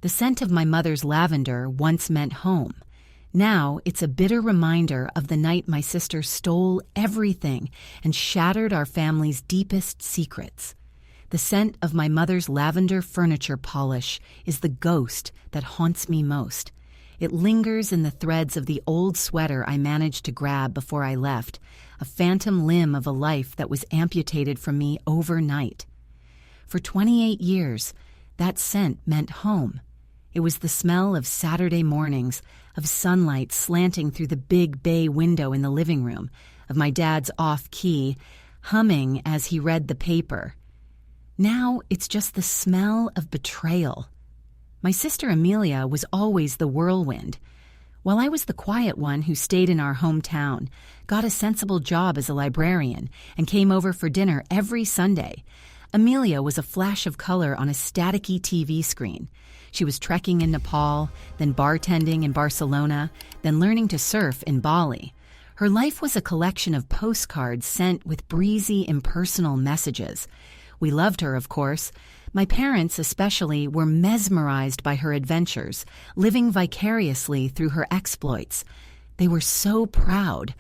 The scent of my mother's lavender once meant home. Now it's a bitter reminder of the night my sister stole everything and shattered our family's deepest secrets. The scent of my mother's lavender furniture polish is the ghost that haunts me most. It lingers in the threads of the old sweater I managed to grab before I left, a phantom limb of a life that was amputated from me overnight. For 28 years, that scent meant home. It was the smell of Saturday mornings, of sunlight slanting through the big bay window in the living room, of my dad's off-key, humming as he read the paper. Now it's just the smell of betrayal. My sister Amelia was always the whirlwind. While I was the quiet one who stayed in our hometown, got a sensible job as a librarian, and came over for dinner every Sunday, Amelia was a flash of color on a staticky TV screen. She was trekking in Nepal, then bartending in Barcelona, then learning to surf in Bali. Her life was a collection of postcards sent with breezy, impersonal messages. We loved her, of course. My parents, especially, were mesmerized by her adventures, living vicariously through her exploits. They were so proud.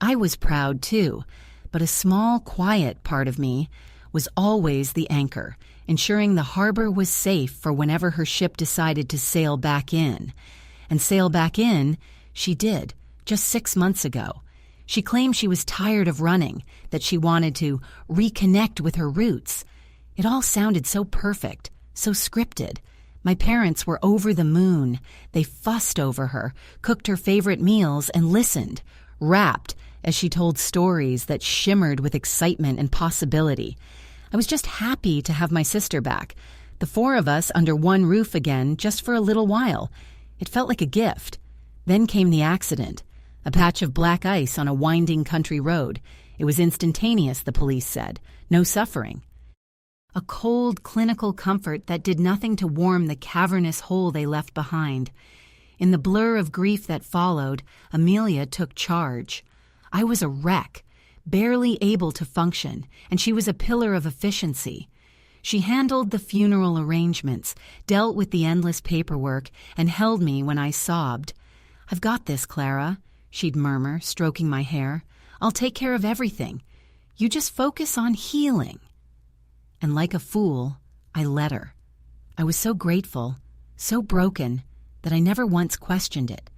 I was proud, too, but a small, quiet part of me was always the anchor, ensuring the harbor was safe for whenever her ship decided to sail back in. And sail back in, she did, just 6 months ago. She claimed she was tired of running, that she wanted to reconnect with her roots. It all sounded so perfect, so scripted. My parents were over the moon. They fussed over her, cooked her favorite meals, and listened, rapt as she told stories that shimmered with excitement and possibility. I was just happy to have my sister back, the 4 of us under one roof again just for a little while. It felt like a gift. Then came the accident, a patch of black ice on a winding country road. It was instantaneous, the police said. No suffering. A cold, clinical comfort that did nothing to warm the cavernous hole they left behind. In the blur of grief that followed, Amelia took charge. I was a wreck, barely able to function, and she was a pillar of efficiency. She handled the funeral arrangements, dealt with the endless paperwork, and held me when I sobbed. "I've got this, Clara," she'd murmur, stroking my hair. "I'll take care of everything. You just focus on healing." And like a fool, I let her. I was so grateful, so broken, that I never once questioned it.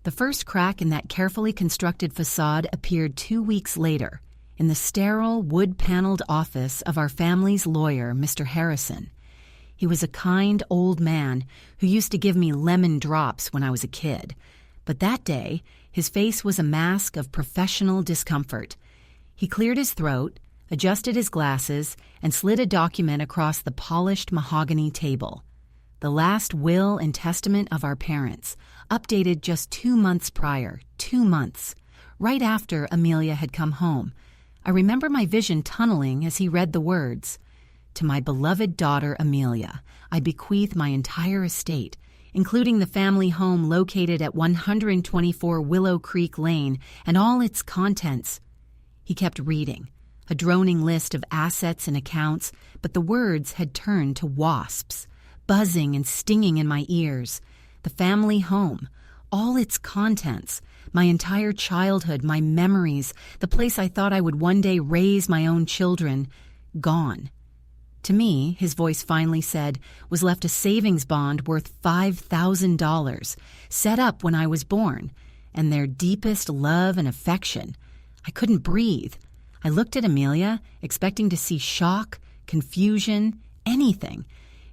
The first crack in that carefully constructed facade appeared 2 weeks later, in the sterile, wood-paneled office of our family's lawyer, Mr. Harrison. He was a kind old man who used to give me lemon drops when I was a kid. But that day, his face was a mask of professional discomfort. He cleared his throat, adjusted his glasses, and slid a document across the polished mahogany table. The last will and testament of our parents, updated just 2 months prior, 2 months, right after Amelia had come home. I remember my vision tunneling as he read the words. "To my beloved daughter Amelia, I bequeath my entire estate, including the family home located at 124 Willow Creek Lane and all its contents." He kept reading, a droning list of assets and accounts, but the words had turned to wasps, buzzing and stinging in my ears. The family home, all its contents, my entire childhood, my memories, the place I thought I would one day raise my own children, gone. To me, his voice finally said, was left a savings bond worth $5,000, set up when I was born, and their deepest love and affection. I couldn't breathe. I looked at Amelia, expecting to see shock, confusion, anything.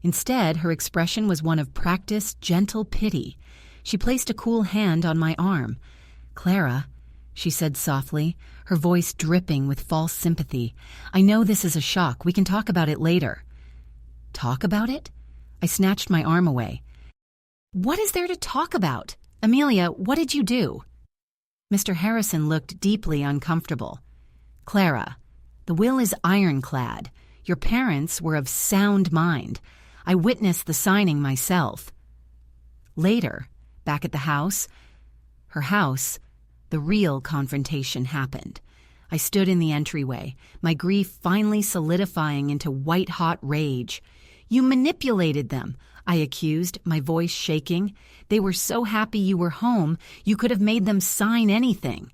Instead, her expression was one of practiced, gentle pity. She placed a cool hand on my arm. "Clara," she said softly, her voice dripping with false sympathy, "I know this is a shock. We can talk about it later." "Talk about it?" I snatched my arm away. "What is there to talk about? Amelia, what did you do?" Mr. Harrison looked deeply uncomfortable. "Clara, the will is ironclad. Your parents were of sound mind. I witnessed the signing myself." Later, back at the house, her house, the real confrontation happened. I stood in the entryway, my grief finally solidifying into white-hot rage. "You manipulated them. I accused, my voice shaking. They were so happy you were home, you could have made them sign anything.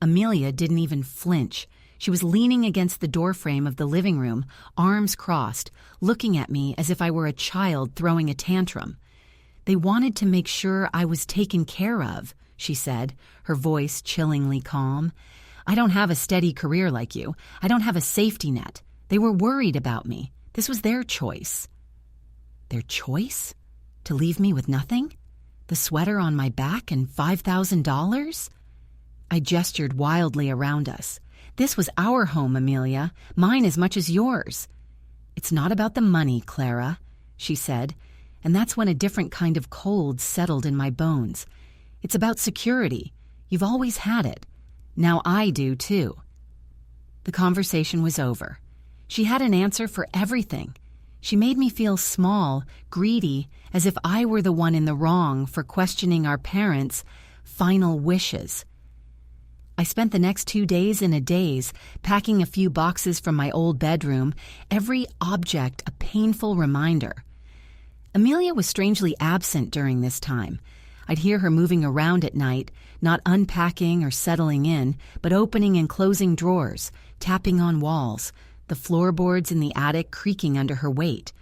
Amelia didn't even flinch. She was leaning against the doorframe of the living room, arms crossed, looking at me as if I were a child throwing a tantrum. They wanted to make sure I was taken care of, she said, her voice chillingly calm. I don't have a steady career like you. I don't have a safety net. They were worried about me. This was their choice. Their choice? To leave me with nothing? The sweater on my back and $5,000? I gestured wildly around us. This was our home, Amelia, mine as much as yours. It's not about the money, Clara, she said, and that's when a different kind of cold settled in my bones. It's about security. You've always had it. Now I do, too. The conversation was over. She had an answer for everything. She made me feel small, greedy, as if I were the one in the wrong for questioning our parents' final wishes. I spent the next 2 days in a daze, packing a few boxes from my old bedroom, every object a painful reminder. Amelia was strangely absent during this time. I'd hear her moving around at night, not unpacking or settling in, but opening and closing drawers, tapping on walls, the floorboards in the attic creaking under her weight.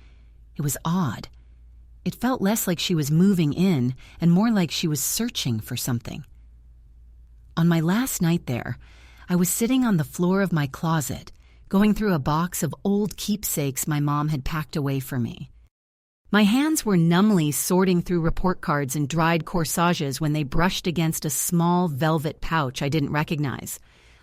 It was odd. It felt less like she was moving in and more like she was searching for something. On my last night there, I was sitting on the floor of my closet, going through a box of old keepsakes my mom had packed away for me. My hands were numbly sorting through report cards and dried corsages when they brushed against a small velvet pouch I didn't recognize.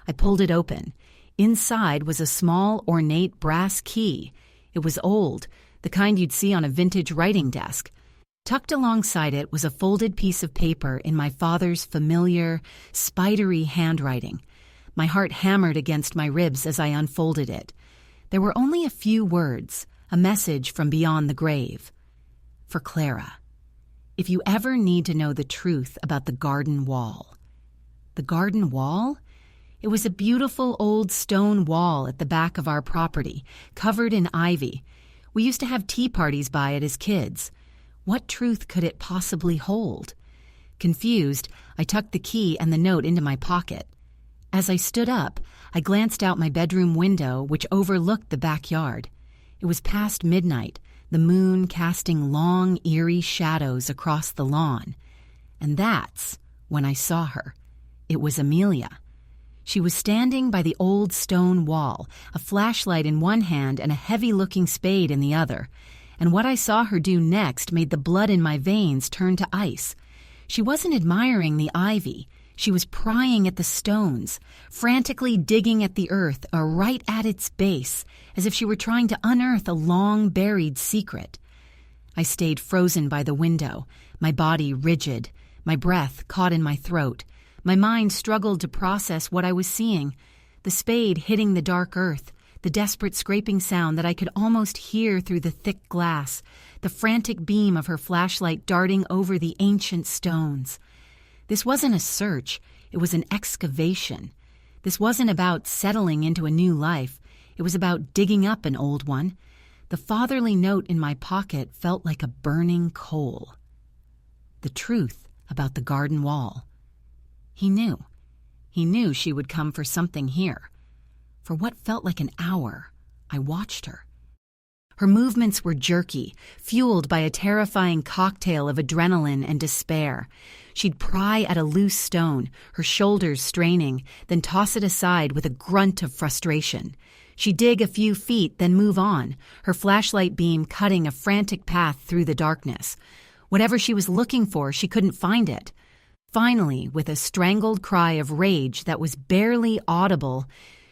I pulled it open. Inside was a small, ornate brass key. It was old, the kind you'd see on a vintage writing desk. Tucked alongside it was a folded piece of paper in my father's familiar, spidery handwriting. My heart hammered against my ribs as I unfolded it. There were only a few words, a message from beyond the grave. For Clara. If you ever need to know the truth about the garden wall. The garden wall? It was a beautiful old stone wall at the back of our property, covered in ivy. We used to have tea parties by it as kids. What truth could it possibly hold? Confused, I tucked the key and the note into my pocket. As I stood up, I glanced out my bedroom window, which overlooked the backyard. It was past midnight, the moon casting long, eerie shadows across the lawn. And that's when I saw her. It was Amelia. She was standing by the old stone wall, a flashlight in one hand and a heavy-looking spade in the other. And what I saw her do next made the blood in my veins turn to ice. She wasn't admiring the ivy. She was prying at the stones, frantically digging at the earth, right at its base, as if she were trying to unearth a long-buried secret. I stayed frozen by the window, my body rigid, my breath caught in my throat. My mind struggled to process what I was seeing, the spade hitting the dark earth, the desperate scraping sound that I could almost hear through the thick glass, the frantic beam of her flashlight darting over the ancient stones. This wasn't a search, it was an excavation. This wasn't about settling into a new life, it was about digging up an old one. The fatherly note in my pocket felt like a burning coal. The truth about the garden wall. He knew. He knew she would come for something here. For what felt like an hour, I watched her. Her movements were jerky, fueled by a terrifying cocktail of adrenaline and despair. She'd pry at a loose stone, her shoulders straining, then toss it aside with a grunt of frustration. She'd dig a few feet, then move on, her flashlight beam cutting a frantic path through the darkness. Whatever she was looking for, she couldn't find it. Finally, with a strangled cry of rage that was barely audible,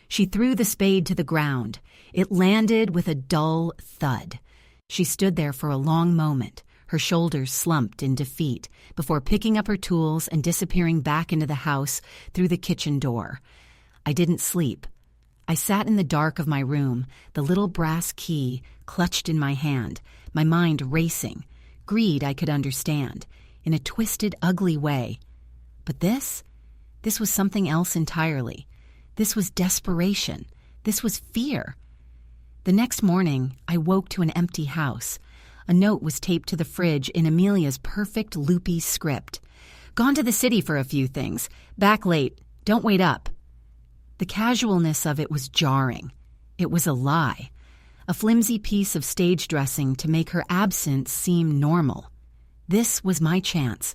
she threw the spade to the ground. It landed with a dull thud. She stood there for a long moment, her shoulders slumped in defeat, before picking up her tools and disappearing back into the house through the kitchen door. I didn't sleep. I sat in the dark of my room, the little brass key clutched in my hand, my mind racing. Greed I could understand, in a twisted, ugly way. But this was something else entirely. This was desperation. This was fear. The next morning, I woke to an empty house. A note was taped to the fridge in Amelia's perfect loopy script. "Gone to the city for a few things. Back late. Don't wait up." The casualness of it was jarring. It was a lie. A flimsy piece of stage dressing to make her absence seem normal. This was my chance.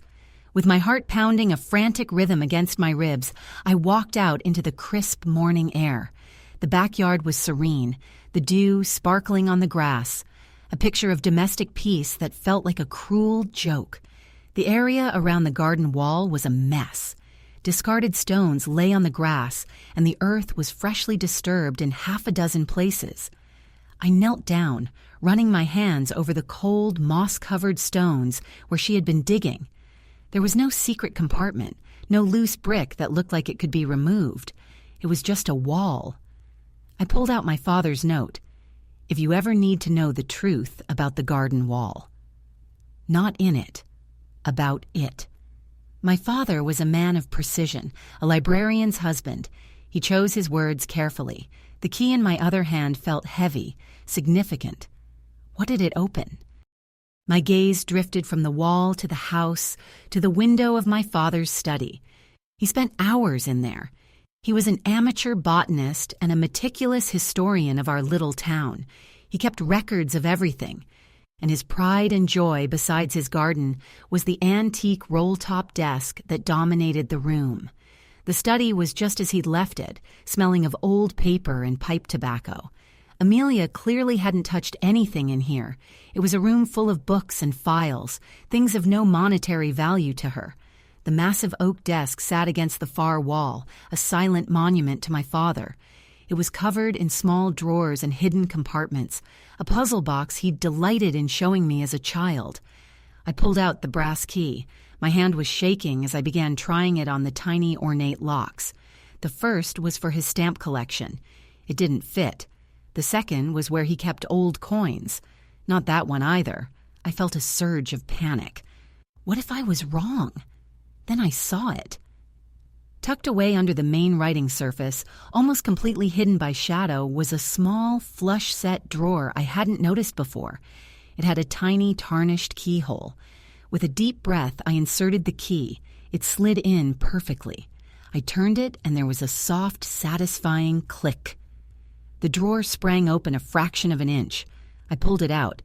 With my heart pounding a frantic rhythm against my ribs, I walked out into the crisp morning air. The backyard was serene, the dew sparkling on the grass, a picture of domestic peace that felt like a cruel joke. The area around the garden wall was a mess. Discarded stones lay on the grass, and the earth was freshly disturbed in half a dozen places. I knelt down, running my hands over the cold, moss-covered stones where she had been digging. There was no secret compartment, no loose brick that looked like it could be removed. It was just a wall. I pulled out my father's note. "If you ever need to know the truth about the garden wall." Not in it, about it. My father was a man of precision, a librarian's husband. He chose his words carefully. The key in my other hand felt heavy, significant. What did it open? My gaze drifted from the wall to the house, to the window of my father's study. He spent hours in there. He was an amateur botanist and a meticulous historian of our little town. He kept records of everything. And his pride and joy besides his garden was the antique roll-top desk that dominated the room. The study was just as he'd left it, smelling of old paper and pipe tobacco. Amelia clearly hadn't touched anything in here. It was a room full of books and files, things of no monetary value to her. The massive oak desk sat against the far wall, a silent monument to my father. It was covered in small drawers and hidden compartments, a puzzle box he'd delighted in showing me as a child. I pulled out the brass key. My hand was shaking as I began trying it on the tiny ornate locks. The first was for his stamp collection. It didn't fit. The second was where he kept old coins. Not that one either. I felt a surge of panic. What if I was wrong? Then I saw it. Tucked away under the main writing surface, almost completely hidden by shadow, was a small, flush-set drawer I hadn't noticed before. It had a tiny, tarnished keyhole. With a deep breath, I inserted the key. It slid in perfectly. I turned it, and there was a soft, satisfying click. The drawer sprang open a fraction of an inch. I pulled it out.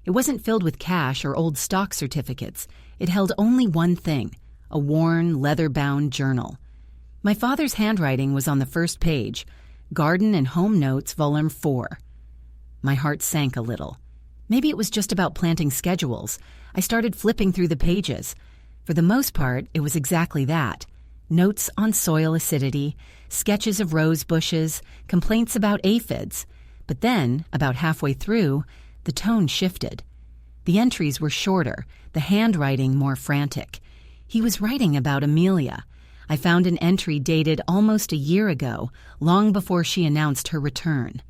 It wasn't filled with cash or old stock certificates. It held only one thing, a worn, leather-bound journal. My father's handwriting was on the first page, Garden and Home Notes, Volume 4. My heart sank a little. Maybe it was just about planting schedules. I started flipping through the pages. For the most part, it was exactly that. Notes on soil acidity, sketches of rose bushes, complaints about aphids. But then, about halfway through, the tone shifted. The entries were shorter, the handwriting more frantic. He was writing about Amelia. I found an entry dated almost a year ago, long before she announced her return.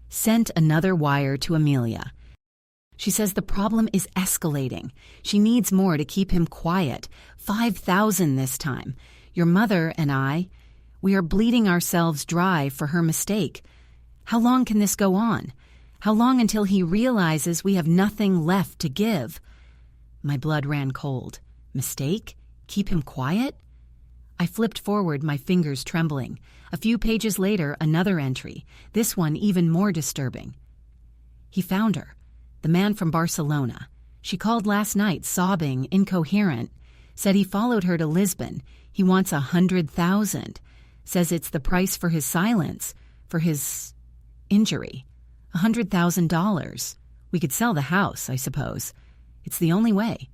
Sent another wire to Amelia. She says the problem is escalating. She needs more to keep him quiet. 5,000 this time. Your mother and we are bleeding ourselves dry for her mistake. How long can this go on? How long until he realizes we have nothing left to give? My blood ran cold. Mistake? Keep him quiet? I flipped forward, my fingers trembling. A few pages later, another entry, this one even more disturbing. He found her, the man from Barcelona. She called last night, sobbing, incoherent. Said he followed her to Lisbon. He wants 100,000. Says it's the price for his silence, for his injury. $100,000. We could sell the house, I suppose. It's the only way.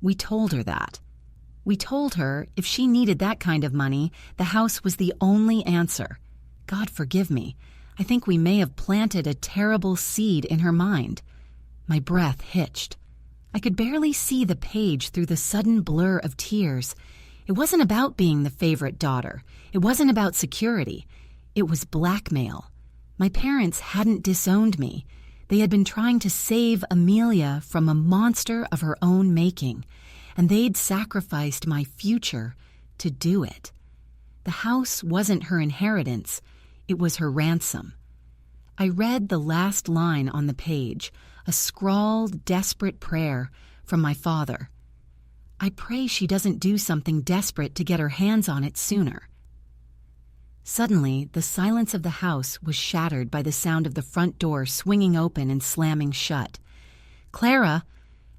We told her that. We told her if she needed that kind of money, the house was the only answer. God forgive me. I think we may have planted a terrible seed in her mind. My breath hitched. I could barely see the page through the sudden blur of tears. It wasn't about being the favorite daughter. It wasn't about security. It was blackmail. My parents hadn't disowned me. They had been trying to save Amelia from a monster of her own making, and they'd sacrificed my future to do it. The house wasn't her inheritance. It was her ransom. I read the last line on the page, a scrawled, desperate prayer from my father. I pray she doesn't do something desperate to get her hands on it sooner. Suddenly, the silence of the house was shattered by the sound of the front door swinging open and slamming shut. "Clara!"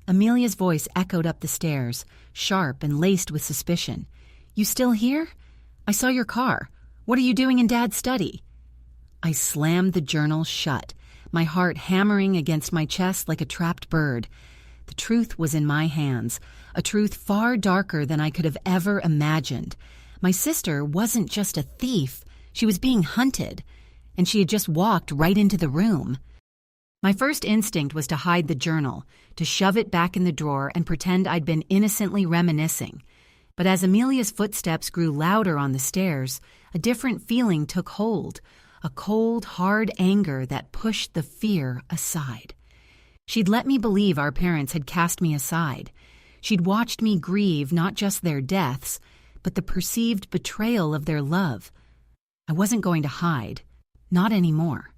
Amelia's voice echoed up the stairs, sharp and laced with suspicion. "You still here? I saw your car. What are you doing in Dad's study?" I slammed the journal shut, my heart hammering against my chest like a trapped bird. The truth was in my hands, a truth far darker than I could have ever imagined. My sister wasn't just a thief, she was being hunted, and she had just walked right into the room. My first instinct was to hide the journal, to shove it back in the drawer and pretend I'd been innocently reminiscing. But as Amelia's footsteps grew louder on the stairs, a different feeling took hold, a cold, hard anger that pushed the fear aside. She'd let me believe our parents had cast me aside. She'd watched me grieve not just their deaths, but the perceived betrayal of their love. I wasn't going to hide, not anymore.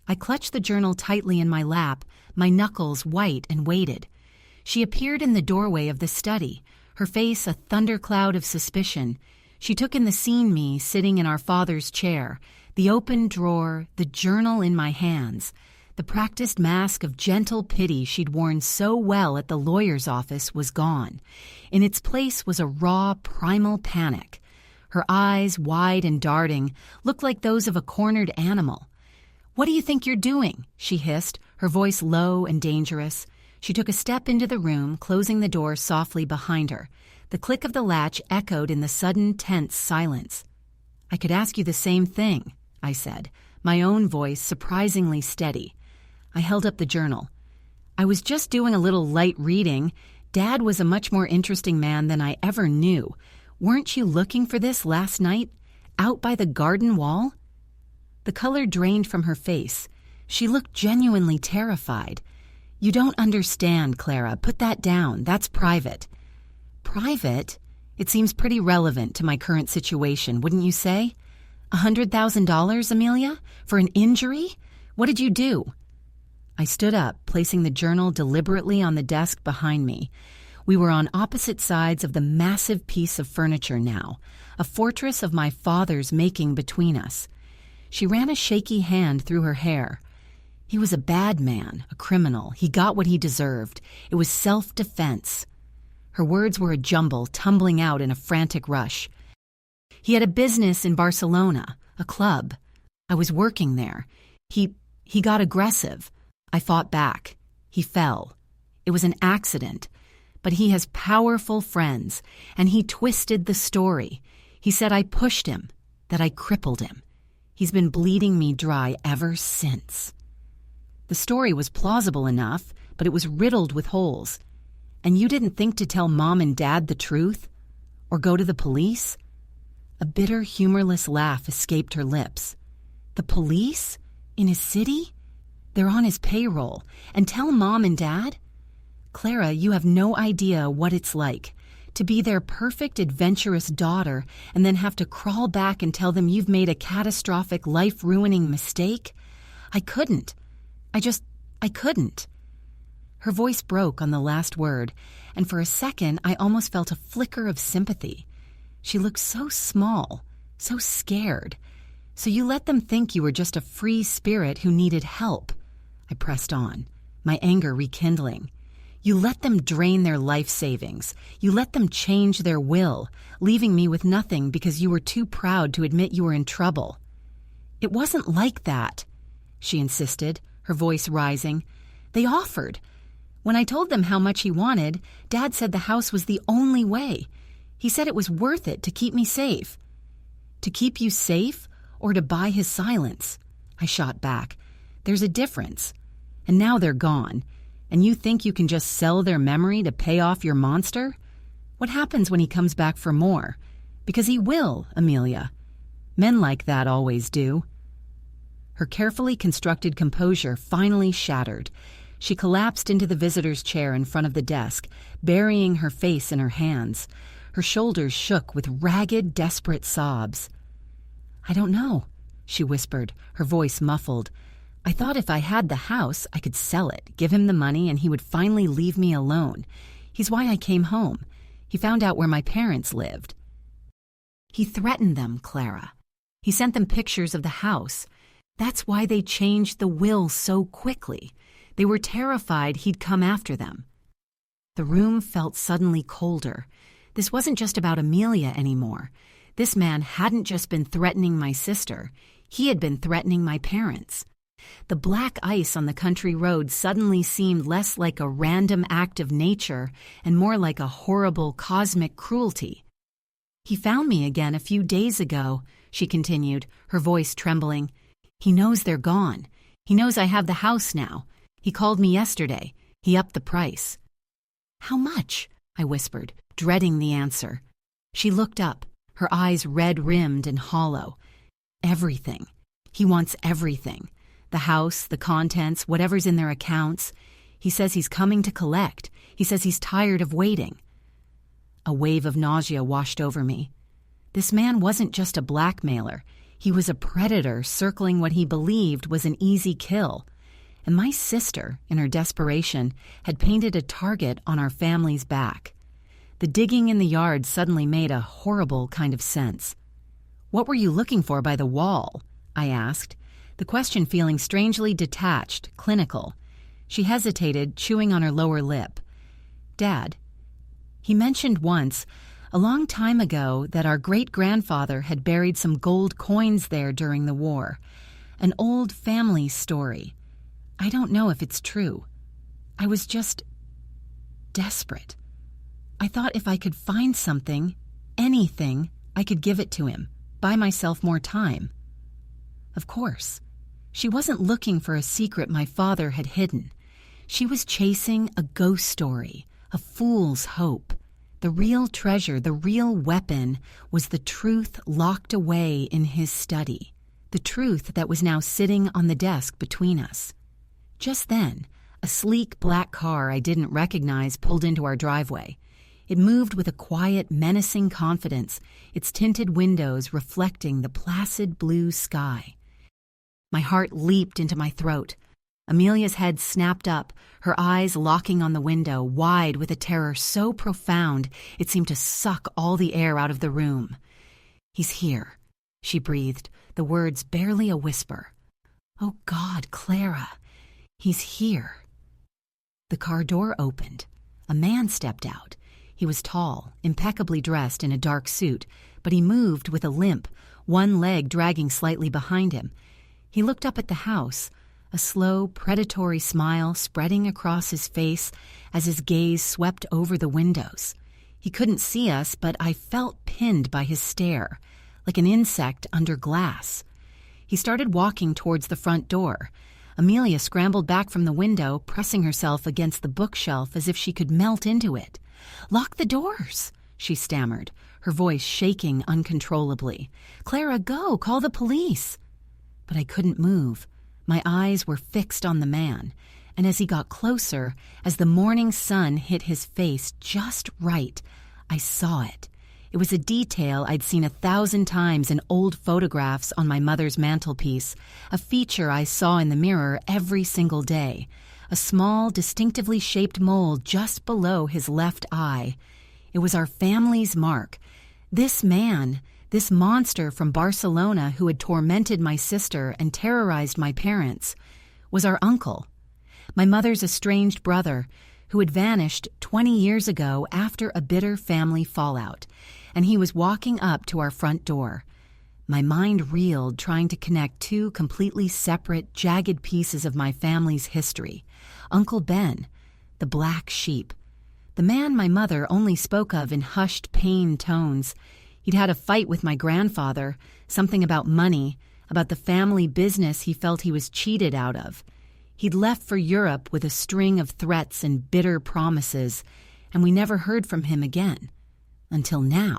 I clutched the journal tightly in my lap, my knuckles white and weighted. She appeared in the doorway of the study, her face a thundercloud of suspicion. She took in the scene me sitting in our father's chair, the open drawer, the journal in my hands. The practiced mask of gentle pity she'd worn so well at the lawyer's office was gone. In its place was a raw, primal panic. Her eyes, wide and darting, looked like those of a cornered animal. "What do you think you're doing?" she hissed, her voice low and dangerous. She took a step into the room, closing the door softly behind her. The click of the latch echoed in the sudden, tense silence. "I could ask you the same thing," I said, my own voice surprisingly steady. I held up the journal. "I was just doing a little light reading. Dad was a much more interesting man than I ever knew. Weren't you looking for this last night? Out by the garden wall?" The color drained from her face. She looked genuinely terrified. "You don't understand, Clara. Put that down. That's private." "Private? It seems pretty relevant to my current situation, wouldn't you say? $100,000, Amelia? For an injury? What did you do?" I stood up, placing the journal deliberately on the desk behind me. We were on opposite sides of the massive piece of furniture now, a fortress of my father's making between us. She ran a shaky hand through her hair. "He was a bad man, a criminal. He got what he deserved. It was self-defense." Her words were a jumble, tumbling out in a frantic rush. "He had a business in Barcelona, a club. I was working there. He got aggressive. I fought back. He fell. It was an accident. But he has powerful friends, and he twisted the story. He said I pushed him, that I crippled him. He's been bleeding me dry ever since." The story was plausible enough, but it was riddled with holes. "And you didn't think to tell Mom and Dad the truth? Or go to the police?" A bitter, humorless laugh escaped her lips. "The police? In his city? They're on his payroll. And tell Mom and Dad? Clara, you have no idea what it's like to be their perfect, adventurous daughter and then have to crawl back and tell them you've made a catastrophic, life-ruining mistake. I couldn't. I couldn't." Her voice broke on the last word, and for a second I almost felt a flicker of sympathy. She looked so small, so scared. "So you let them think you were just a free spirit who needed help." I pressed on, my anger rekindling. "You let them drain their life savings. You let them change their will, leaving me with nothing because you were too proud to admit you were in trouble." "It wasn't like that," she insisted, her voice rising. "They offered. When I told them how much he wanted, Dad said the house was the only way. He said it was worth it to keep me safe." "To keep you safe or to buy his silence?" I shot back. "There's a difference. And now they're gone. And you think you can just sell their memory to pay off your monster? What happens when he comes back for more? Because he will, Amelia. Men like that always do." Her carefully constructed composure finally shattered. She collapsed into the visitor's chair in front of the desk, burying her face in her hands. Her shoulders shook with ragged, desperate sobs. "I don't know," she whispered, her voice muffled. I thought if I had the house, I could sell it, give him the money, and he would finally leave me alone. He's why I came home. He found out where my parents lived. He threatened them, Clara. He sent them pictures of the house. That's why they changed the will so quickly. They were terrified he'd come after them. The room felt suddenly colder. This wasn't just about Amelia anymore. This man hadn't just been threatening my sister. He had been threatening my parents. The black ice on the country road suddenly seemed less like a random act of nature and more like a horrible cosmic cruelty. He found me again a few days ago, she continued, her voice trembling. He knows they're gone. He knows I have the house now. He called me yesterday. He upped the price. How much? I whispered, dreading the answer. She looked up, her eyes red-rimmed and hollow. Everything. He wants everything. The house, the contents, whatever's in their accounts. He says he's coming to collect. He says he's tired of waiting. A wave of nausea washed over me. This man wasn't just a blackmailer. He was a predator circling what he believed was an easy kill. And my sister, in her desperation, had painted a target on our family's back. The digging in the yard suddenly made a horrible kind of sense. "What were you looking for by the wall?" I asked, the question feeling strangely detached, clinical. She hesitated, chewing on her lower lip. "Dad, he mentioned once, a long time ago, that our great-grandfather had buried some gold coins there during the war. An old family story. I don't know if it's true. I was just desperate. I thought if I could find something, anything, I could give it to him, buy myself more time." Of course. She wasn't looking for a secret my father had hidden. She was chasing a ghost story, a fool's hope. The real treasure, the real weapon, was the truth locked away in his study, the truth that was now sitting on the desk between us. Just then, a sleek black car I didn't recognize pulled into our driveway. It moved with a quiet, menacing confidence, its tinted windows reflecting the placid blue sky. My heart leaped into my throat. Amelia's head snapped up, her eyes locking on the window, wide with a terror so profound it seemed to suck all the air out of the room. "He's here," she breathed, the words barely a whisper. "Oh God, Clara, he's here." The car door opened. A man stepped out. He was tall, impeccably dressed in a dark suit, but he moved with a limp, one leg dragging slightly behind him. He looked up at the house, a slow, predatory smile spreading across his face as his gaze swept over the windows. He couldn't see us, but I felt pinned by his stare, like an insect under glass. He started walking towards the front door. Amelia scrambled back from the window, pressing herself against the bookshelf as if she could melt into it. "Lock the doors," she stammered, her voice shaking uncontrollably. "Clara, go, call the police." But I couldn't move. My eyes were fixed on the man, and as he got closer, as the morning sun hit his face just right, I saw it. It was a detail I'd seen 1,000 times in old photographs on my mother's mantelpiece, a feature I saw in the mirror every single day, a small, distinctively shaped mole just below his left eye. It was our family's mark. This man, this monster from Barcelona who had tormented my sister and terrorized my parents, was our uncle, my mother's estranged brother, who had vanished 20 years ago after a bitter family fallout, and he was walking up to our front door. My mind reeled, trying to connect two completely separate, jagged pieces of my family's history. Uncle Ben, the black sheep, the man my mother only spoke of in hushed, pained tones. He'd had a fight with my grandfather, something about money, about the family business he felt he was cheated out of. He'd left for Europe with a string of threats and bitter promises, and we never heard from him again. Until now.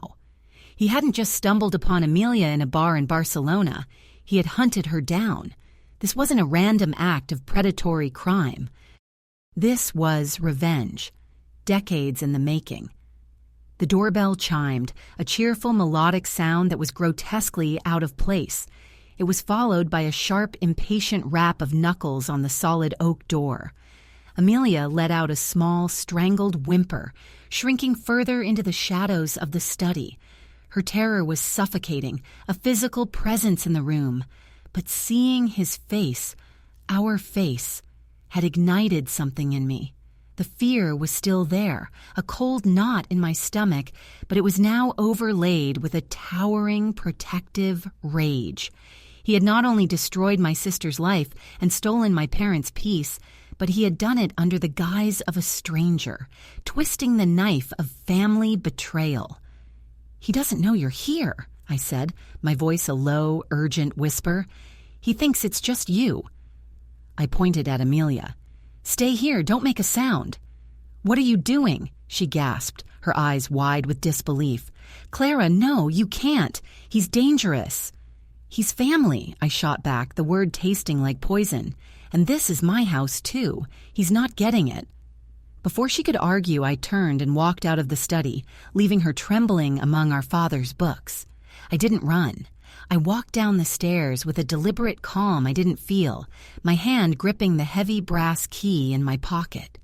He hadn't just stumbled upon Amelia in a bar in Barcelona. He had hunted her down. This wasn't a random act of predatory crime. This was revenge, decades in the making. The doorbell chimed, a cheerful melodic sound that was grotesquely out of place. It was followed by a sharp, impatient rap of knuckles on the solid oak door. Amelia let out a small, strangled whimper, shrinking further into the shadows of the study. Her terror was suffocating, a physical presence in the room. But seeing his face, our face, had ignited something in me. The fear was still there, a cold knot in my stomach, but it was now overlaid with a towering, protective rage. He had not only destroyed my sister's life and stolen my parents' peace, but he had done it under the guise of a stranger, twisting the knife of family betrayal. "He doesn't know you're here," I said, my voice a low, urgent whisper. "He thinks it's just you." I pointed at Amelia. "Stay here, don't make a sound." "What are you doing?" she gasped, her eyes wide with disbelief. "Clara, no, you can't. He's dangerous." "He's family," I shot back, the word tasting like poison. "And this is my house, too. He's not getting it." Before she could argue, I turned and walked out of the study, leaving her trembling among our father's books. I didn't run. I walked down the stairs with a deliberate calm I didn't feel, my hand gripping the heavy brass key in my pocket.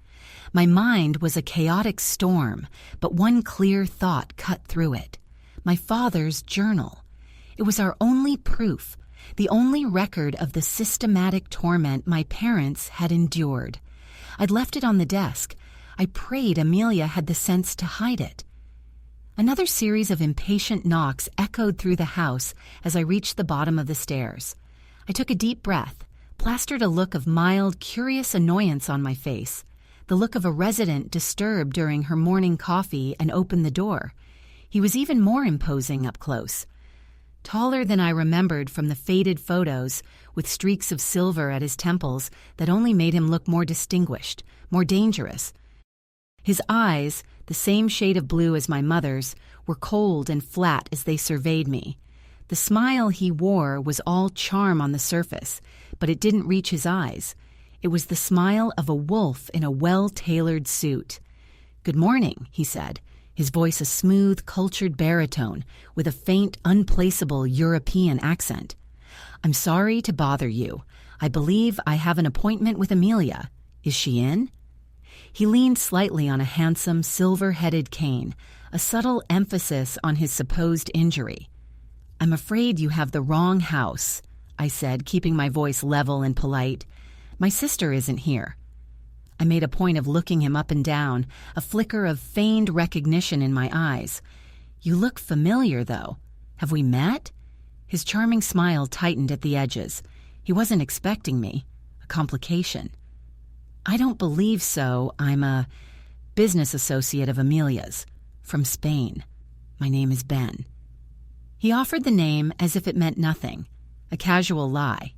My mind was a chaotic storm, but one clear thought cut through it. My father's journal. It was our only proof, the only record of the systematic torment my parents had endured. I'd left it on the desk. I prayed Amelia had the sense to hide it. Another series of impatient knocks echoed through the house as I reached the bottom of the stairs. I took a deep breath, plastered a look of mild, curious annoyance on my face, the look of a resident disturbed during her morning coffee, and opened the door. He was even more imposing up close. Taller than I remembered from the faded photos, with streaks of silver at his temples that only made him look more distinguished, more dangerous. His eyes, the same shade of blue as my mother's, were cold and flat as they surveyed me. The smile he wore was all charm on the surface, but it didn't reach his eyes. It was the smile of a wolf in a well-tailored suit. "Good morning," he said, his voice a smooth, cultured baritone with a faint, unplaceable European accent. "I'm sorry to bother you. I believe I have an appointment with Amelia. Is she in?" He leaned slightly on a handsome, silver-headed cane, a subtle emphasis on his supposed injury. "I'm afraid you have the wrong house," I said, keeping my voice level and polite. "My sister isn't here." I made a point of looking him up and down, a flicker of feigned recognition in my eyes. "You look familiar, though. Have we met?" His charming smile tightened at the edges. He wasn't expecting me. A complication. "I don't believe so. I'm a business associate of Amelia's. From Spain. My name is Ben." He offered the name as if it meant nothing. A casual lie.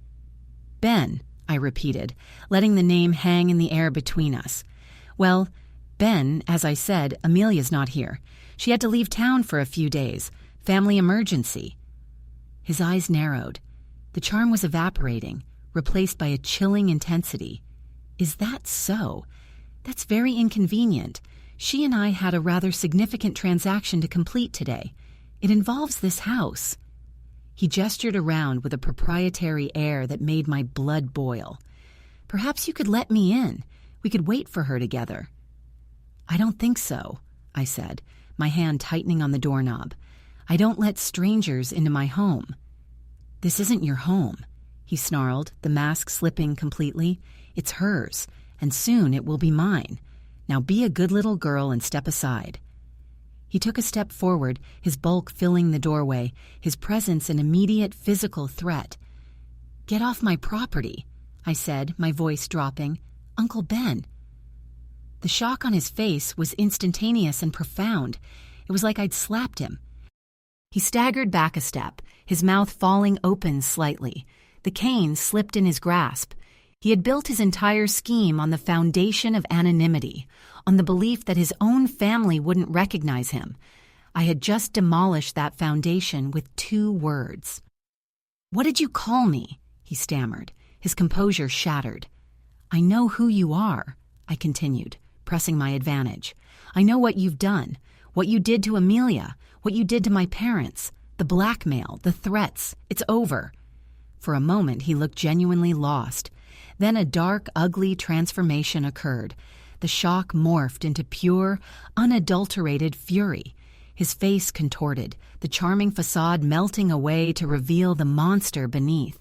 "Ben," I repeated, letting the name hang in the air between us. "Well, Ben, as I said, Amelia's not here. She had to leave town for a few days. Family emergency." His eyes narrowed. The charm was evaporating, replaced by a chilling intensity. "Is that so? That's very inconvenient. She and I had a rather significant transaction to complete today. It involves this house." He gestured around with a proprietary air that made my blood boil. "Perhaps you could let me in. We could wait for her together." "I don't think so," I said, my hand tightening on the doorknob. "I don't let strangers into my home." "This isn't your home," he snarled, the mask slipping completely. "It's hers, and soon it will be mine. Now be a good little girl and step aside." He took a step forward, his bulk filling the doorway, his presence an immediate physical threat. "Get off my property," I said, my voice dropping. "Uncle Ben." The shock on his face was instantaneous and profound. It was like I'd slapped him. He staggered back a step, his mouth falling open slightly. The cane slipped in his grasp. He had built his entire scheme on the foundation of anonymity, on the belief that his own family wouldn't recognize him. I had just demolished that foundation with 2 words. "What did you call me?" he stammered, his composure shattered. "I know who you are," I continued, pressing my advantage. "I know what you've done, what you did to Amelia, what you did to my parents, the blackmail, the threats. It's over." For a moment, he looked genuinely lost. Then a dark, ugly transformation occurred. The shock morphed into pure, unadulterated fury. His face contorted, the charming facade melting away to reveal the monster beneath.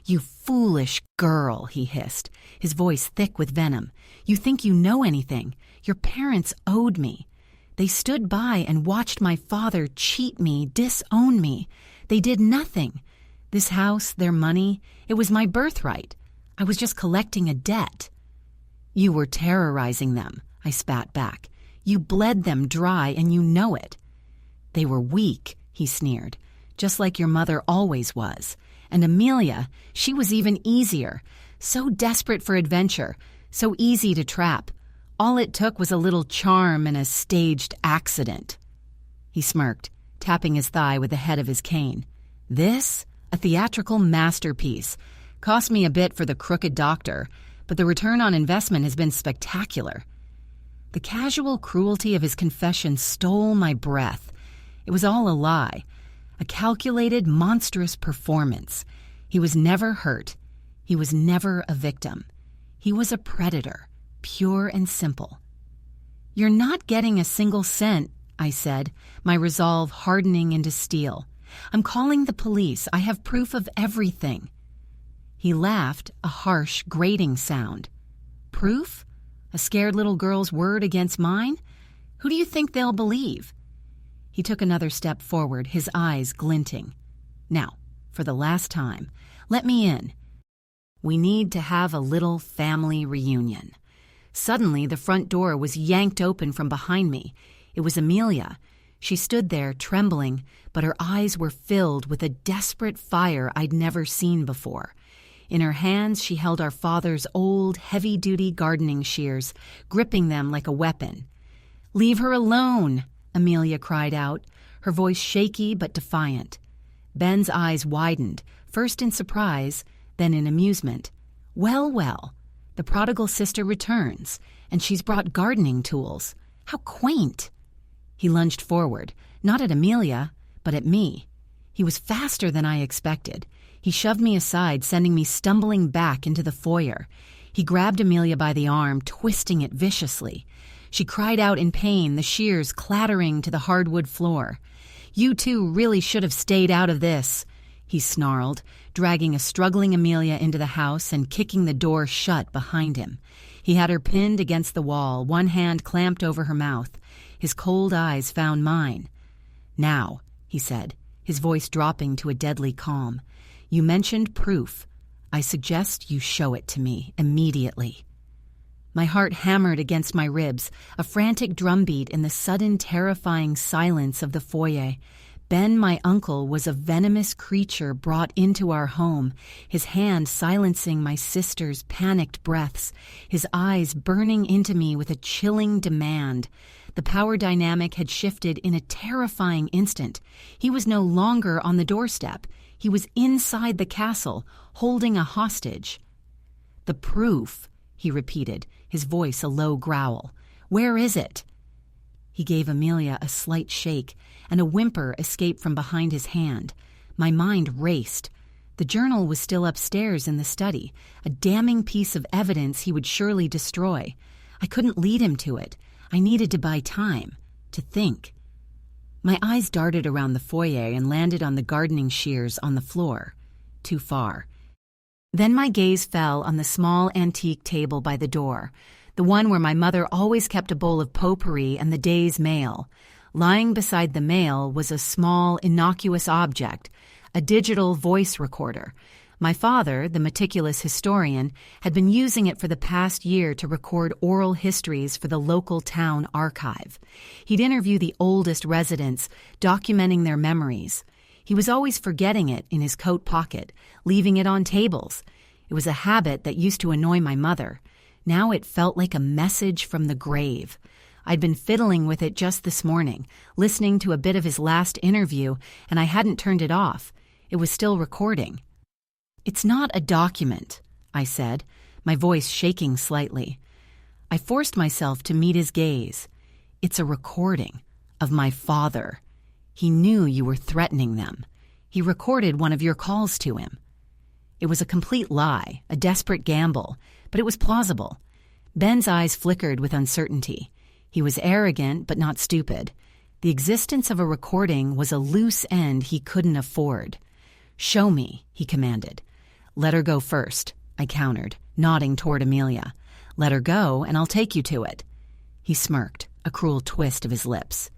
"You foolish girl," he hissed, his voice thick with venom. "You think you know anything. Your parents owed me. They stood by and watched my father cheat me, disown me. They did nothing. This house, their money, it was my birthright. I was just collecting a debt." "You were terrorizing them," I spat back. "You bled them dry, and you know it." "They were weak," he sneered, "just like your mother always was. And Amelia, she was even easier. So desperate for adventure, so easy to trap. All it took was a little charm and a staged accident." He smirked, tapping his thigh with the head of his cane. "This? A theatrical masterpiece. Cost me a bit for the crooked doctor, but the return on investment has been spectacular." The casual cruelty of his confession stole my breath. It was all a lie, a calculated, monstrous performance. He was never hurt. He was never a victim. He was a predator, pure and simple. "You're not getting a single cent," I said, my resolve hardening into steel. "I'm calling the police. I have proof of everything." He laughed, a harsh, grating sound. "Proof? A scared little girl's word against mine? Who do you think they'll believe?" He took another step forward, his eyes glinting. "Now, for the last time, let me in. We need to have a little family reunion." Suddenly, the front door was yanked open from behind me. It was Amelia. She stood there, trembling, but her eyes were filled with a desperate fire I'd never seen before. In her hands, she held our father's old, heavy-duty gardening shears, gripping them like a weapon. "Leave her alone!" Amelia cried out, her voice shaky but defiant. Ben's eyes widened, first in surprise, then in amusement. "Well, well, the prodigal sister returns, and she's brought gardening tools. How quaint!" He lunged forward, not at Amelia, but at me. He was faster than I expected. He shoved me aside, sending me stumbling back into the foyer. He grabbed Amelia by the arm, twisting it viciously. She cried out in pain, the shears clattering to the hardwood floor. "You two really should have stayed out of this," he snarled, dragging a struggling Amelia into the house and kicking the door shut behind him. He had her pinned against the wall, one hand clamped over her mouth. His cold eyes found mine. "Now," he said, his voice dropping to a deadly calm, "you mentioned proof. I suggest you show it to me immediately." My heart hammered against my ribs, a frantic drumbeat in the sudden terrifying silence of the foyer. Ben, my uncle, was a venomous creature brought into our home, his hand silencing my sister's panicked breaths, his eyes burning into me with a chilling demand. The power dynamic had shifted in a terrifying instant. He was no longer on the doorstep. He was inside the castle, holding a hostage. "The proof," he repeated, his voice a low growl. "Where is it?" He gave Amelia a slight shake, and a whimper escaped from behind his hand. My mind raced. The journal was still upstairs in the study, a damning piece of evidence he would surely destroy. I couldn't lead him to it. I needed to buy time, to think. My eyes darted around the foyer and landed on the gardening shears on the floor. Too far. Then my gaze fell on the small antique table by the door, the one where my mother always kept a bowl of potpourri and the day's mail. Lying beside the mail was a small, innocuous object, a digital voice recorder. My father, the meticulous historian, had been using it for the past year to record oral histories for the local town archive. He'd interview the oldest residents, documenting their memories. He was always forgetting it in his coat pocket, leaving it on tables. It was a habit that used to annoy my mother. Now it felt like a message from the grave. I'd been fiddling with it just this morning, listening to a bit of his last interview, and I hadn't turned it off. It was still recording. "It's not a document," I said, my voice shaking slightly. I forced myself to meet his gaze. "It's a recording of my father. He knew you were threatening them. He recorded one of your calls to him." It was a complete lie, a desperate gamble, but it was plausible. Ben's eyes flickered with uncertainty. He was arrogant, but not stupid. The existence of a recording was a loose end he couldn't afford. "Show me," he commanded. "Let her go first," I countered, nodding toward Amelia. "Let her go, and I'll take you to it." He smirked, a cruel twist of his lips.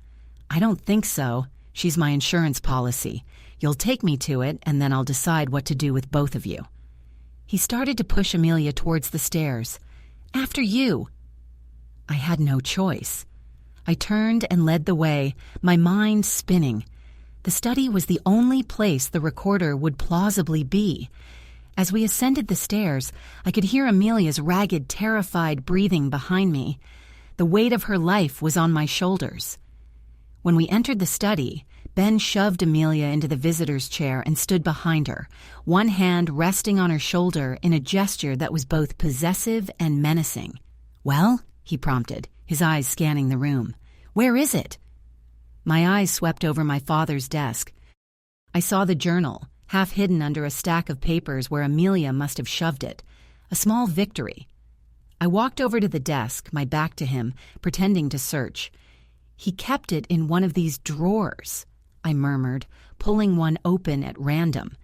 "I don't think so. She's my insurance policy. You'll take me to it, and then I'll decide what to do with both of you." He started to push Amelia towards the stairs. "After you." I had no choice. I turned and led the way, my mind spinning. The study was the only place the recorder would plausibly be. As we ascended the stairs, I could hear Amelia's ragged, terrified breathing behind me. The weight of her life was on my shoulders. When we entered the study, Ben shoved Amelia into the visitor's chair and stood behind her, one hand resting on her shoulder in a gesture that was both possessive and menacing. "Well?" he prompted, his eyes scanning the room. "Where is it?" My eyes swept over my father's desk. I saw the journal, half hidden under a stack of papers where Amelia must have shoved it. A small victory. I walked over to the desk, my back to him, pretending to search. "He kept it in one of these drawers," I murmured, pulling one open at random.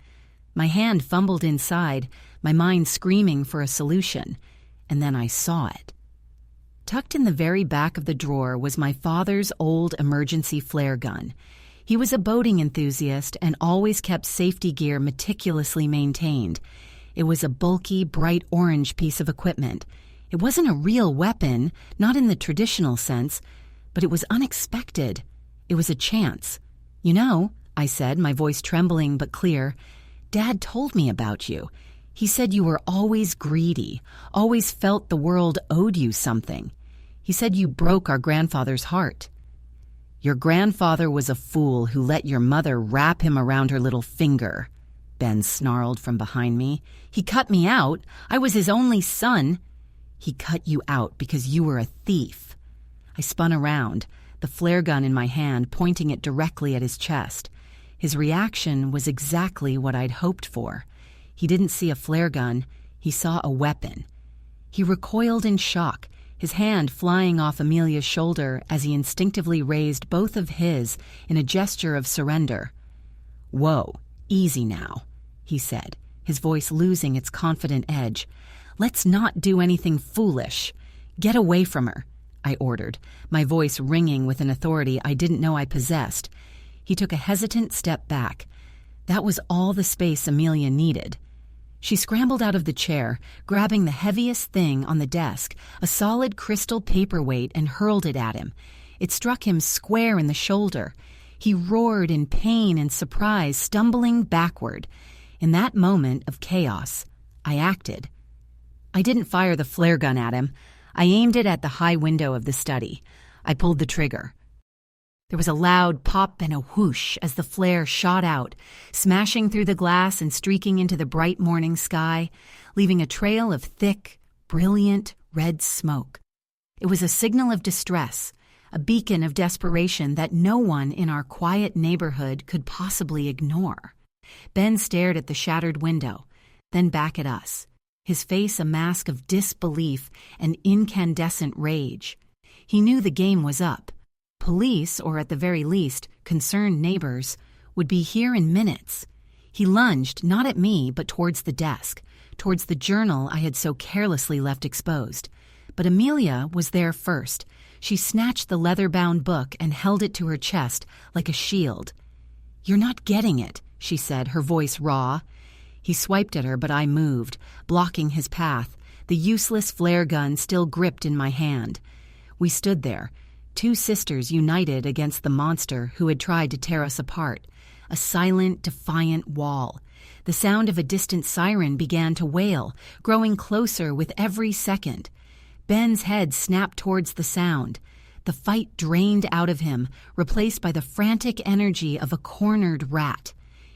My hand fumbled inside, my mind screaming for a solution, and then I saw it. Tucked in the very back of the drawer was my father's old emergency flare gun. He was a boating enthusiast and always kept safety gear meticulously maintained. It was a bulky, bright orange piece of equipment. It wasn't a real weapon, not in the traditional sense, but it was unexpected. It was a chance. "You know," I said, my voice trembling but clear, "Dad told me about you. He said you were always greedy, always felt the world owed you something. He said you broke our grandfather's heart." "Your grandfather was a fool who let your mother wrap him around her little finger," Ben snarled from behind me. "He cut me out. I was his only son." "He cut you out because you were a thief." I spun around, the flare gun in my hand, pointing it directly at his chest. His reaction was exactly what I'd hoped for. He didn't see a flare gun, he saw a weapon. He recoiled in shock, his hand flying off Amelia's shoulder as he instinctively raised both of his in a gesture of surrender. "Whoa, easy now," he said, his voice losing its confident edge. "Let's not do anything foolish. Get away from her," I ordered, my voice ringing with an authority I didn't know I possessed. He took a hesitant step back. That was all the space Amelia needed. She scrambled out of the chair, grabbing the heaviest thing on the desk, a solid crystal paperweight, and hurled it at him. It struck him square in the shoulder. He roared in pain and surprise, stumbling backward. In that moment of chaos, I acted. I didn't fire the flare gun at him. I aimed it at the high window of the study. I pulled the trigger. There was a loud pop and a whoosh as the flare shot out, smashing through the glass and streaking into the bright morning sky, leaving a trail of thick, brilliant red smoke. It was a signal of distress, a beacon of desperation that no one in our quiet neighborhood could possibly ignore. Ben stared at the shattered window, then back at us, his face a mask of disbelief and incandescent rage. He knew the game was up. Police, or at the very least, concerned neighbors, would be here in minutes. He lunged, not at me, but towards the desk, towards the journal I had so carelessly left exposed. But Amelia was there first. She snatched the leather-bound book and held it to her chest like a shield. "You're not getting it," she said, her voice raw. He swiped at her, but I moved, blocking his path, the useless flare gun still gripped in my hand. We stood there, two sisters united against the monster who had tried to tear us apart, a silent, defiant wall. The sound of a distant siren began to wail, growing closer with every second. Ben's head snapped towards the sound. The fight drained out of him, replaced by the frantic energy of a cornered rat.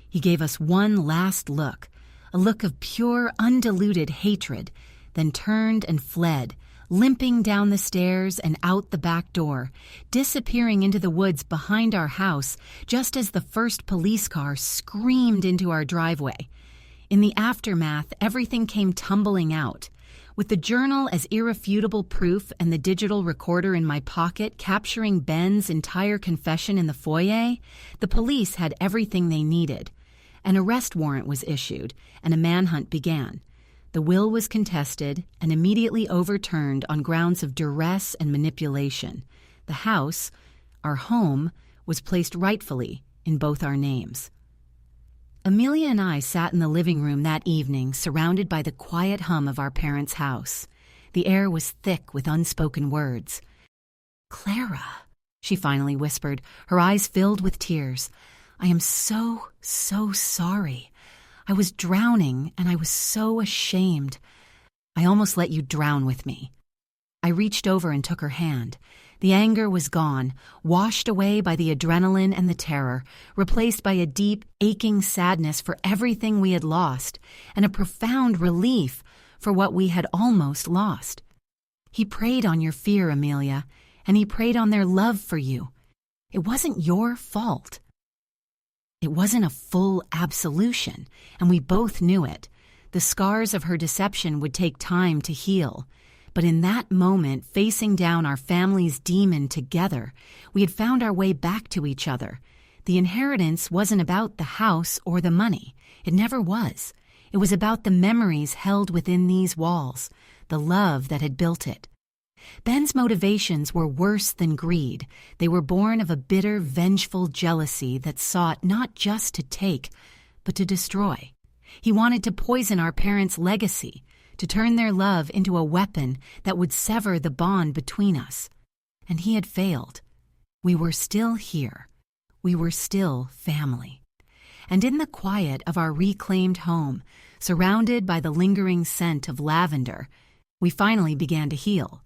He gave us one last look, a look of pure, undiluted hatred, then turned and fled, limping down the stairs and out the back door, disappearing into the woods behind our house just as the first police car screamed into our driveway. In the aftermath, everything came tumbling out. With the journal as irrefutable proof and the digital recorder in my pocket capturing Ben's entire confession in the foyer, the police had everything they needed. An arrest warrant was issued, and a manhunt began. The will was contested and immediately overturned on grounds of duress and manipulation. The house, our home, was placed rightfully in both our names. Amelia and I sat in the living room that evening, surrounded by the quiet hum of our parents' house. The air was thick with unspoken words. "Clara," she finally whispered, her eyes filled with tears, "I am so sorry. I was drowning, and I was so ashamed. I almost let you drown with me." I reached over and took her hand. The anger was gone, washed away by the adrenaline and the terror, replaced by a deep, aching sadness for everything we had lost, and a profound relief for what we had almost lost. He preyed on your fear, Amelia, and he preyed on their love for you. It wasn't your fault. It wasn't a full absolution, and we both knew it. The scars of her deception would take time to heal. But in that moment, facing down our family's demon together, we had found our way back to each other. The inheritance wasn't about the house or the money. It never was. It was about the memories held within these walls, the love that had built it. Ben's motivations were worse than greed. They were born of a bitter, vengeful jealousy that sought not just to take, but to destroy. He wanted to poison our parents' legacy, to turn their love into a weapon that would sever the bond between us. And he had failed. We were still here. We were still family. And in the quiet of our reclaimed home, surrounded by the lingering scent of lavender, we finally began to heal.